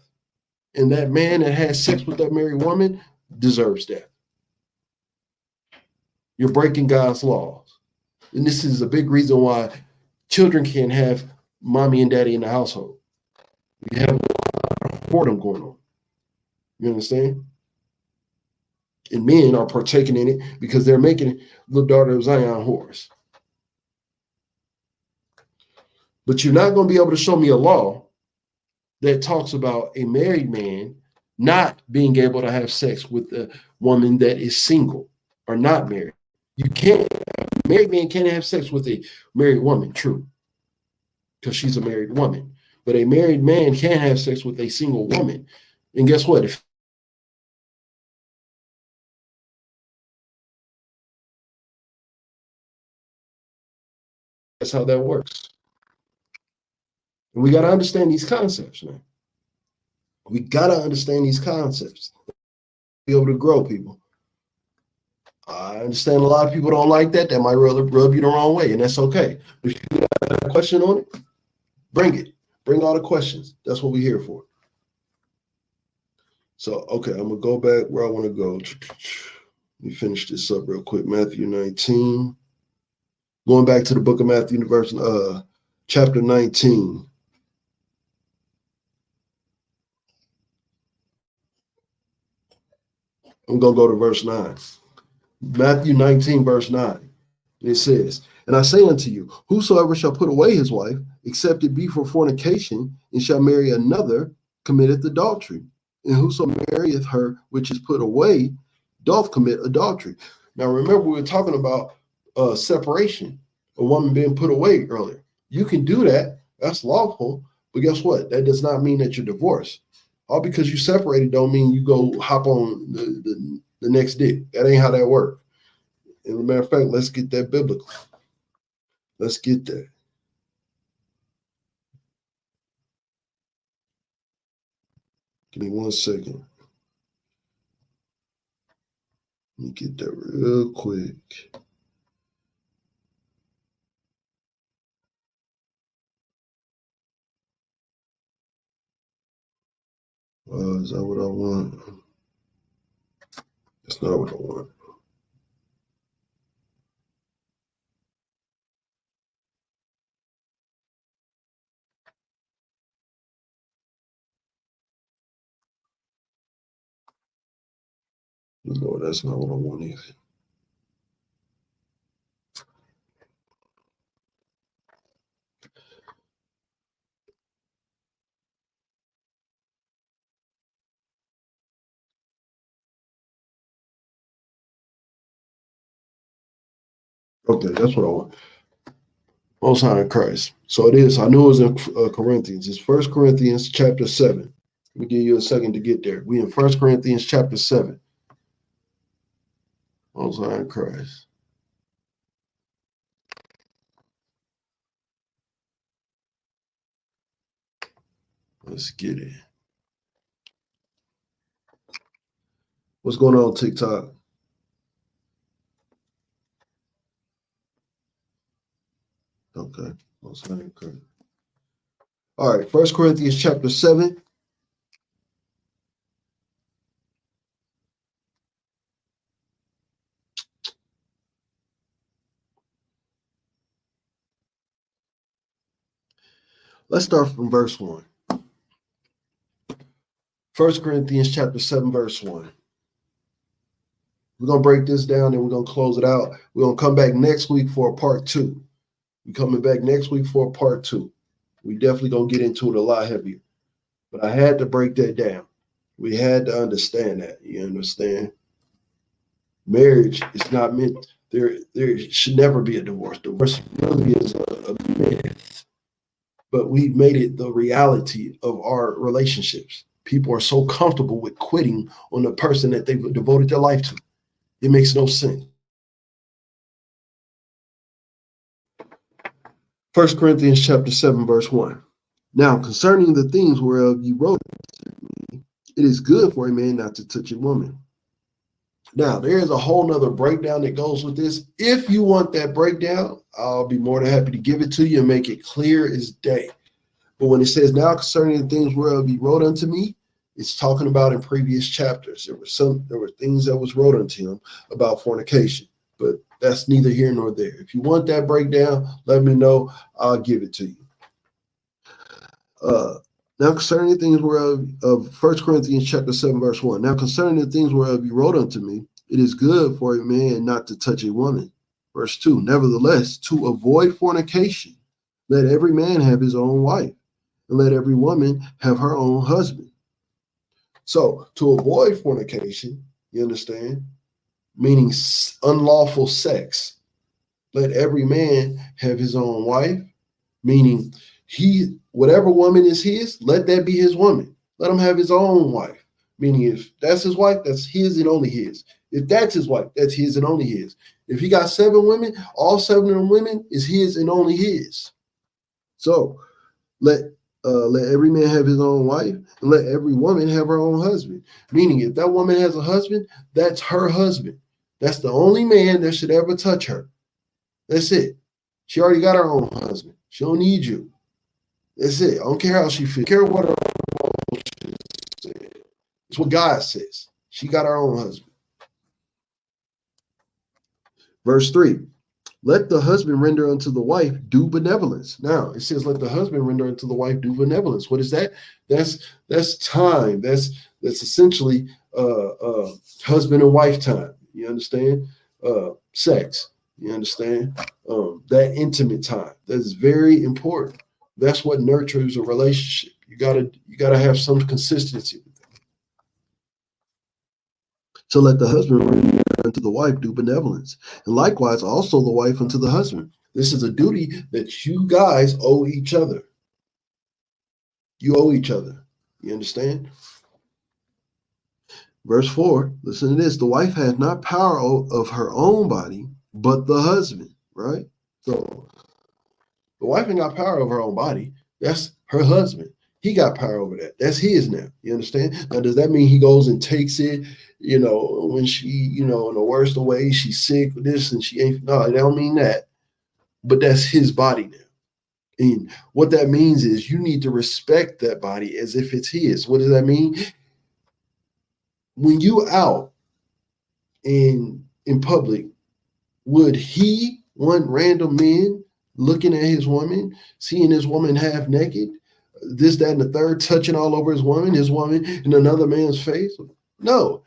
And that man that has sex with that married woman deserves death. You're breaking God's laws. And this is a big reason why children can't have mommy and daddy in the household. You have a lot of boredom going on. You understand? And men are partaking in it because they're making the daughter of Zion whores. But you're not going to be able to show me a law that talks about a married man not being able to have sex with a woman that is single or not married. You can't, a married man can't have sex with a married woman, true, because she's a married woman. But a married man can have sex with a single woman. And guess what? If that's how that works. And we got to understand these concepts, man. We got to understand these concepts. Be able to grow people. I understand a lot of people don't like that. That might rub you the wrong way, and that's okay. If you got a question on it, bring it. Bring all the questions. That's what we're here for. So, okay, I'm going to go back where I want to go. Let me finish this up real quick. Matthew 19. Going back to the book of Matthew, chapter 19. I'm going to go to verse 9. Matthew 19, verse 9. It says, and I say unto you, whosoever shall put away his wife, except it be for fornication, and shall marry another, committeth adultery. And whoso marrieth her which is put away, doth commit adultery. Now remember, we were talking about separation, a woman being put away earlier. You can do that. That's lawful. But guess what? That does not mean that you're divorced. All because you separated don't mean you go hop on the next dick. That ain't how that works. As a matter of fact, let's get that biblical. Let's get that. Give me 1 second. Let me get that real quick. Is that what I want? That's not what I want. No, that's not what I want either. Okay, that's what I want. Most High in Christ. So it is. I knew it was in Corinthians. It's First Corinthians chapter 7. Let me give you a second to get there. We in First Corinthians chapter 7. Most High in Christ. Let's get it. What's going on TikTok? Okay. Most High in Christ. All right. First Corinthians chapter 7. Let's start from verse 1. First Corinthians chapter 7, verse 1. We're going to break this down and we're going to close it out. We're going to come back next week for a part 2. We're coming back next week for a part 2. We definitely going to get into it a lot heavier. But I had to break that down. We had to understand that. You understand? Marriage is not meant, there should never be a divorce. Divorce really is a myth. But we've made it the reality of our relationships. People are so comfortable with quitting on the person that they've devoted their life to. It makes no sense. First Corinthians chapter 7, verse 1. Now, concerning the things whereof you wrote, it is good for a man not to touch a woman. Now, there is a whole nother breakdown that goes with this. If you want that breakdown, I'll be more than happy to give it to you and make it clear as day. But when it says, now concerning the things whereof you wrote unto me, it's talking about in previous chapters. There were things that was wrote unto him about fornication, but that's neither here nor there. If you want that breakdown, let me know. I'll give it to you. Now concerning the things whereof of 1 Corinthians chapter 7, verse 1. Now concerning the things whereof you wrote unto me, it is good for a man not to touch a woman. Verse 2. Nevertheless, to avoid fornication, let every man have his own wife, and let every woman have her own husband. So to avoid fornication, you understand, meaning unlawful sex, let every man have his own wife, meaning whatever woman is his, let that be his woman. Let him have his own wife, meaning if that's his wife, that's his and only his. If that's his wife, that's his and only his. If he got 7 women, all 7 of them women is his and only his. So let every man have his own wife, and let every woman have her own husband. Meaning, if that woman has a husband, that's her husband. That's the only man that should ever touch her. That's it. She already got her own husband. She don't need you. That's it. I don't care how she feels. I don't care what her emotions say. It's what God says. She got her own husband. Verse 3. Let the husband render unto the wife due benevolence. Now it says, let the husband render unto the wife due benevolence. What is that? That's time. That's essentially husband and wife time. You understand? Sex. You understand? That intimate time. That's very important. That's what nurtures a relationship. You gotta have some consistency with that. So let the husband render unto the wife due benevolence, and likewise also the wife unto the husband. This is a duty that you guys owe each other. You owe each other. You understand? Verse 4, listen to this. The wife has not power of her own body, but the husband, right? So the wife ain't got power over her own body. That's her husband. He got power over that. That's his now. You understand? Now, does that mean he goes and takes it, when she, in the worst of ways, she's sick with this and she ain't, no, I don't mean that. But that's his body now. And what that means is you need to respect that body as if it's his. What does that mean? When you out in public, would he want random men looking at his woman, seeing his woman half naked, this, that, and the third, touching all over his woman in another man's face? No.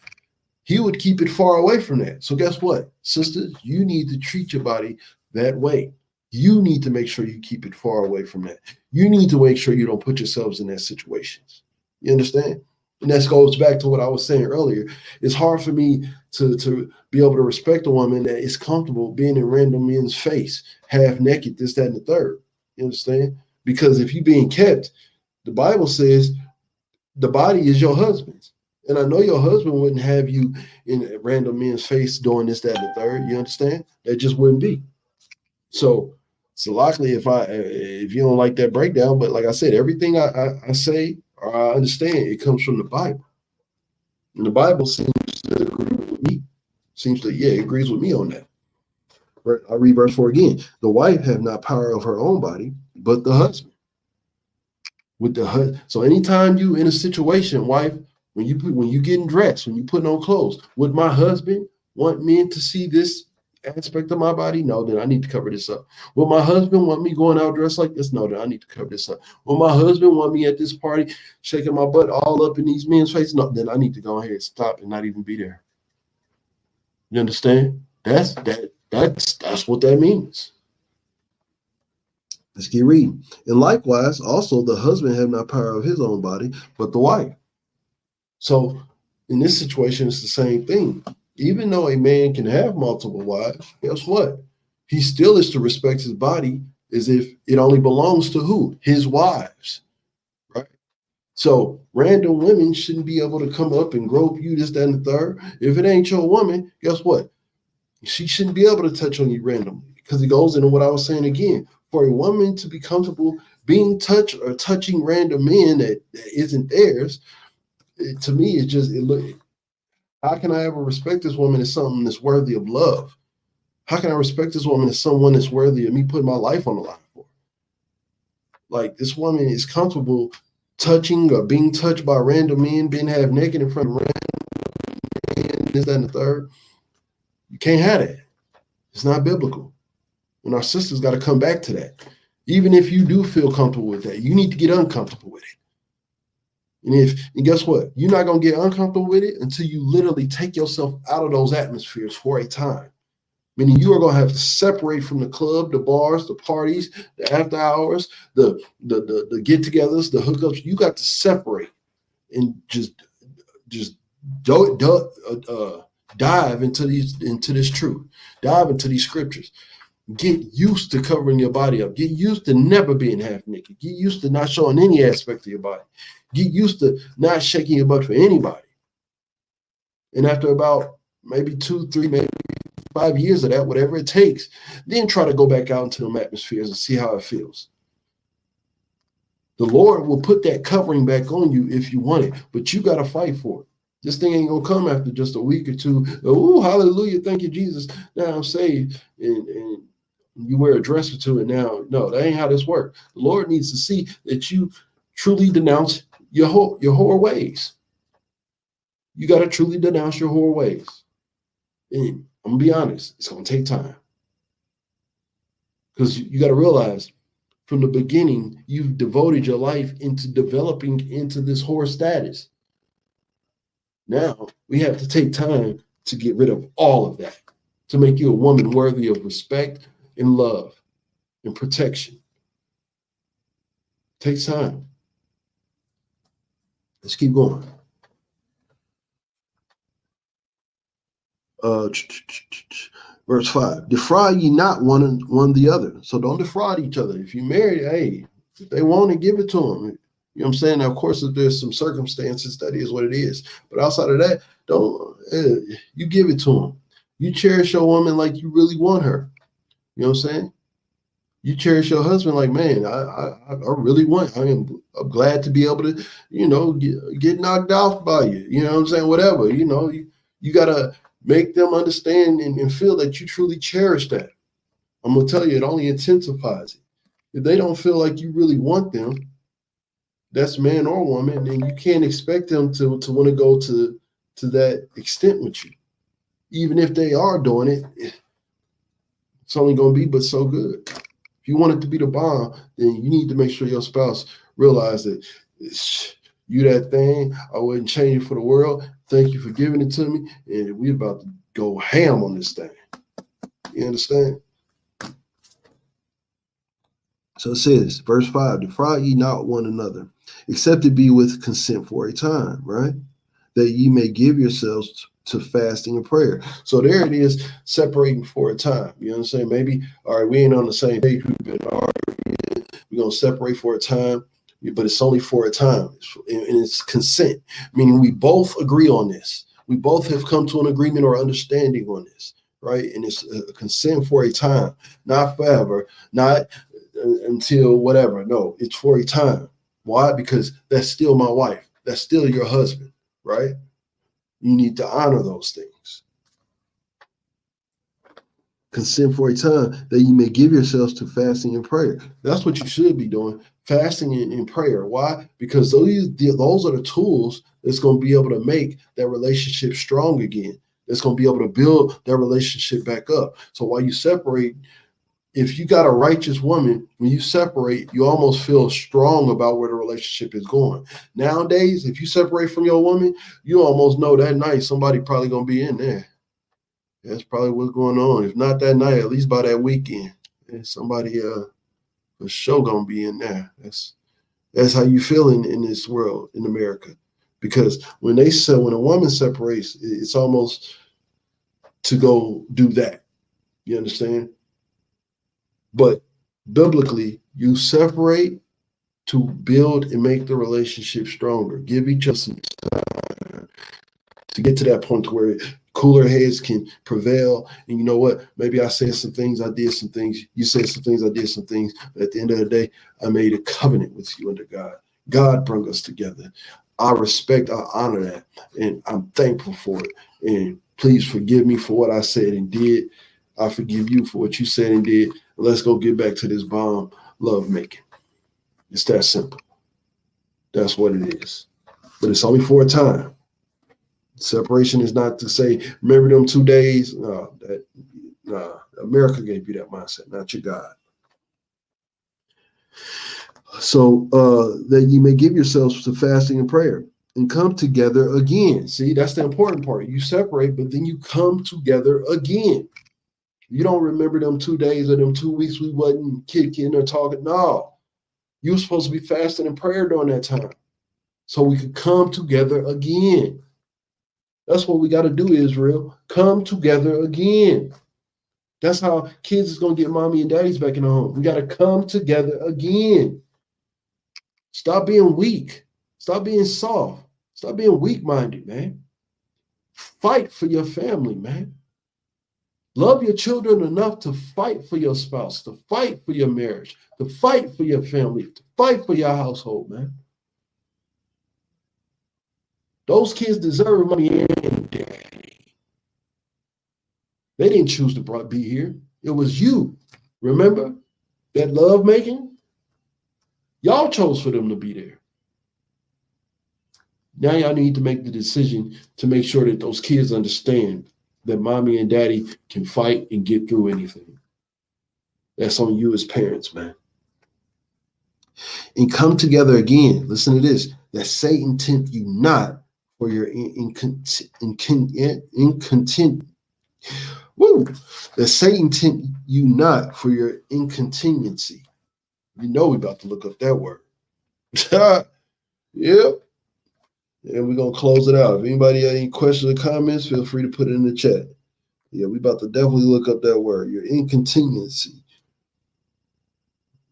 he would keep it far away from that. So guess what, sisters? You need to treat your body that way. You need to make sure you keep it far away from that. You need to make sure you don't put yourselves in that situations. You understand? And that goes back to what I was saying earlier. It's hard for me to be able to respect a woman that is comfortable being in random men's face, half naked, this, that, and the third. You understand? Because if you're being kept, the Bible says the body is your husband's. And I know your husband wouldn't have you in random men's face doing this, that, and the third. You understand? That just wouldn't be. So likely if you don't like that breakdown, but like I said, everything I say or I understand, it comes from the Bible. And the Bible seems to agree with me. It agrees with me on that. I'll read verse 4 again. The wife have not power of her own body, but the husband. So anytime you in a situation, wife, when you getting dressed, when you putting on clothes, would my husband want men to see this aspect of my body? No, then I need to cover this up. Will my husband want me going out dressed like this? No, then I need to cover this up. Will my husband want me at this party shaking my butt all up in these men's faces? No, then I need to go ahead and stop and not even be there. You understand? That's what that means. Let's keep reading. And likewise, also the husband have not power of his own body, but the wife. So in this situation, it's the same thing. Even though a man can have multiple wives, guess what? He still is to respect his body as if it only belongs to who? His wives, right? So random women shouldn't be able to come up and grope you, this, that, and the third. If it ain't your woman, guess what? She shouldn't be able to touch on you randomly, because it goes into what I was saying again. For a woman to be comfortable being touched or touching random men that isn't theirs, to me, how can I ever respect this woman as something that's worthy of love? How can I respect this woman as someone that's worthy of me putting my life on the line for? Like, this woman is comfortable touching or being touched by random men, being half naked in front of random men, this, that, and the third. You can't have that. It's not biblical. And our sisters got to come back to that. Even if you do feel comfortable with that, you need to get uncomfortable with it. And guess what? You're not going to get uncomfortable with it until you literally take yourself out of those atmospheres for a time. Meaning you are going to have to separate from the club, the bars, the parties, the after hours, the get-togethers, the hookups. You got to separate and just dive into this truth. Dive into these scriptures. Get used to covering your body up. Get used to never being half naked. Get used to not showing any aspect of your body. Get used to not shaking your butt for anybody. And after about maybe 2, 3, maybe 5 years of that, whatever it takes, then try to go back out into them atmospheres and see how it feels. The Lord will put that covering back on you if you want it, but you got to fight for it. This thing ain't going to come after just a week or two. Oh, hallelujah. Thank you, Jesus. Now I'm saved. And you wear a dress or two, and now, no, that ain't how this works. The Lord needs to see that you truly denounce your whore ways. You got to truly denounce your whore ways. And I'm going to be honest, it's going to take time. Because you got to realize from the beginning, you've devoted your life into developing into this whore status. Now we have to take time to get rid of all of that, to make you a woman worthy of respect and love and protection. It takes time. Let's keep going. Verse 5, defraud ye not one the other. So don't defraud each other. If you married, hey, if they want to give it to them. You know what I'm saying? Now, of course, if there's some circumstances, that is what it is. But outside of that, you give it to them. You cherish your woman like you really want her. You know what I'm saying? You cherish your husband like, man, I really want, I'm glad to be able to, get knocked off by you. You know what I'm saying? Whatever, you got to make them understand and feel that you truly cherish that. I'm going to tell you, it only intensifies it. If they don't feel like you really want them, that's man or woman, then you can't expect them to want to go to that extent with you. Even if they are doing it, it's only going to be but so good. If you want it to be the bomb, then you need to make sure your spouse realize that you that thing, I wouldn't change it for the world. Thank you for giving it to me. And we about to go ham on this thing. You understand? So it says, verse 5, defraud ye not one another, except it be with consent for a time, right? That ye may give yourselves to fasting and prayer. So there it is, separating for a time. You know what I'm saying? Maybe, all right, we ain't on the same page. We've been arguing. We're going to separate for a time, but it's only for a time. And it's consent, meaning we both agree on this. We both have come to an agreement or understanding on this, right? And it's a consent for a time, not forever, not until whatever. No, it's for a time. Why? Because that's still my wife. That's still your husband, right? You need to honor those things. Consent for a time that you may give yourselves to fasting and prayer. That's what you should be doing, fasting and prayer. Why? Because those are the tools that's going to be able to make that relationship strong again. That's going to be able to build that relationship back up. So while you separate, if you got a righteous woman, when you separate, you almost feel strong about where the relationship is going. Nowadays, if you separate from your woman, you almost know that night somebody probably going to be in there. That's probably what's going on. If not that night, at least by that weekend, somebody for sure going to be in there. That's how you feel in this world, in America. Because when a woman separates, it's almost to go do that. You understand? But biblically, you separate to build and make the relationship stronger. Give each other some time to get to that point to where cooler heads can prevail. And you know what? Maybe I said some things, I did some things. You said some things, I did some things. But at the end of the day, I made a covenant with you under God. God brought us together. I respect, I honor that. And I'm thankful for it. And please forgive me for what I said and did. I forgive you for what you said and did. Let's go get back to this bomb love making. It's that simple. That's what it is. But it's only for a time. Separation is not to say, remember them 2 days. No, America gave you that mindset, not your God. So that you may give yourselves to fasting and prayer and come together again. See, that's the important part. You separate, but then you come together again. You don't remember them 2 days or them 2 weeks we wasn't kicking or talking. No, you were supposed to be fasting and prayer during that time so we could come together again. That's what we got to do, Israel. Come together again. That's how kids is going to get mommy and daddies back in the home. We got to come together again. Stop being weak. Stop being soft. Stop being weak-minded, man. Fight for your family, man. Love your children enough to fight for your spouse, to fight for your marriage, to fight for your family, to fight for your household, man. Those kids deserve mommy and daddy. They didn't choose to be here. It was you. Remember that love making? Y'all chose for them to be there. Now y'all need to make the decision to make sure that those kids understand that mommy and daddy can fight and get through anything. That's on you as parents, man. And come together again. Listen to this. That Satan tempt you not for your That Satan tempt you not for your incontinency. You know we're about to look up that word. Yep. And we're going to close it out. If anybody have any questions or comments, feel free to put it in the chat. Yeah, we about to definitely look up that word, your incontinency.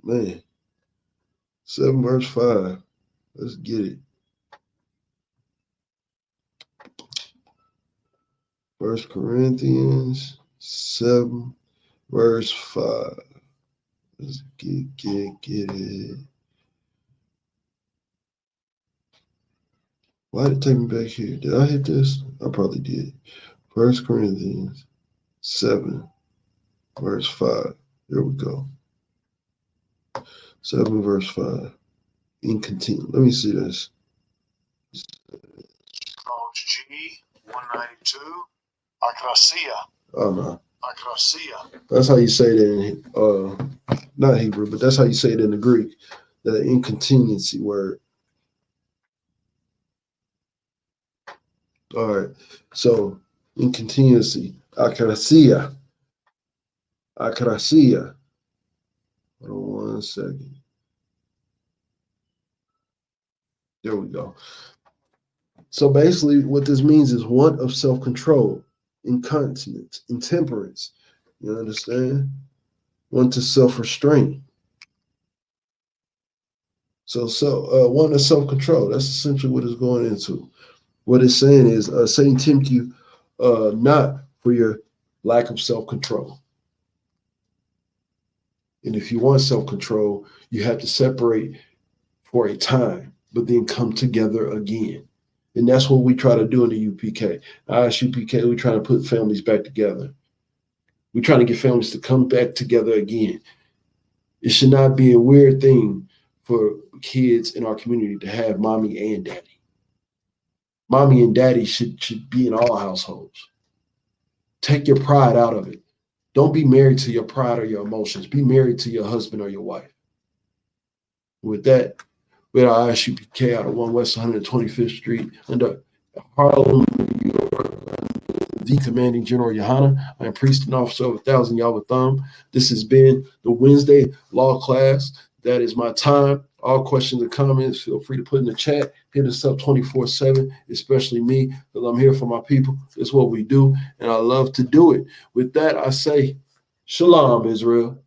Man. 7 verse 5. Let's get it. 1 Corinthians 7 verse 5. Let's get it. Why did it take me back here? Did I hit this? I probably did. 1 Corinthians 7 verse 5. There we go. 7 verse 5. Incontinent. Let me see this. G 192. Akrasia. Oh no. Akrasia. That's how you say it in not Hebrew, but that's how you say it in the Greek. The incontinency word. All right. So in continuously, acracia. Hold on 1 second. There we go. So basically, what this means is want of self-control, incontinence, intemperance. You understand? Want to self-restraint. So want of self-control. That's essentially what it's going into. What it's saying is Satan tempt you not for your lack of self-control. And if you want self-control, you have to separate for a time, but then come together again. And that's what we try to do in the UPK. ISUPK, we try to put families back together. We're trying to get families to come back together again. It should not be a weird thing for kids in our community to have mommy and daddy. Mommy and daddy should be in all households. Take your pride out of it. Don't be married to your pride or your emotions. Be married to your husband or your wife. With that, we're at ISUPK out of 1 West 125th Street under Harlem, New York. The Commanding General Yohana. I am Priest and Officer of 1,000 Yahweh Thumb. This has been the Wednesday law class. That is my time. All questions and comments, feel free to put in the chat. Hit us up 24/7, especially me, because I'm here for my people. It's what we do, and I love to do it. With that, I say, Shalom, Israel.